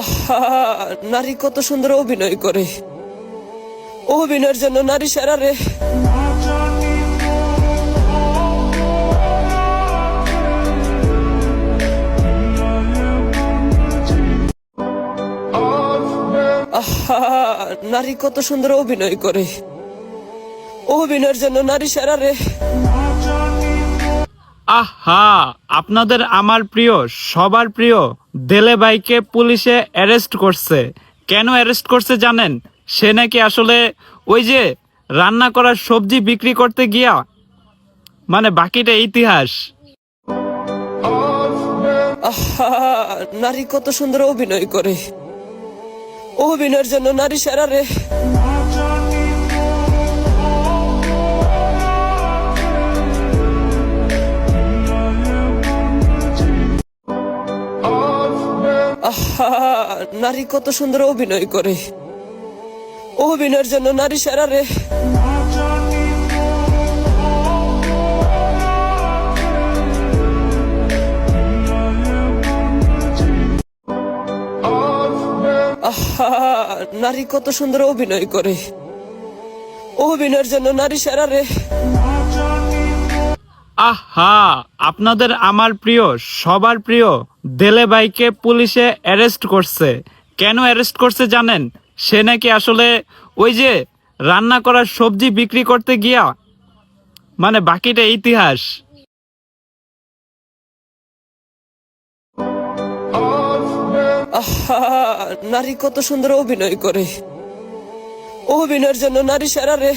আহা, নারী কত সুন্দর অভিনয় করে। অভিনয়ের জন্য নারী সেরা রে। আহা, নারী কত সুন্দর অভিনয় করে। অভিনয়ের জন্য নারী সেরা রে। আহা, আপনাদের আমার প্রিয়, সবার প্রিয় দেলে ভাইকে পুলিশে অ্যারেস্ট করছে। কেন অ্যারেস্ট করছে জানেন? সে নাকি আসলে ওই যে রান্না করার সবজি বিক্রি করতে গিয়া, মানে বাকিটা ইতিহাস। আহা, নারী কত সুন্দর অভিনয় করে। অভিনয়ের জন্য নারী সেরা রে। আহা, নারী কত সুন্দর অভিনয় করে। অভিনয়ের জন্য নারী সেরা রে। আহা, নারী কত সুন্দর অভিনয় করে। অভিনয়ের জন্য নারী সেরা রে। আহা, আপনাদের আমার প্রিয়, সবার প্রিয় দেলে ভাইকে পুলিশে অ্যারেস্ট করছে। কেন অ্যারেস্ট করছে জানেন? সে নাকি আসলে ওই যে রান্না করার সবজি বিক্রি করতে গিয়া, মানে বাকিটা ইতিহাস। আহা, নারী কত সুন্দর অভিনয় করে। অভিনয়ের জন্য নারী সেরা রে।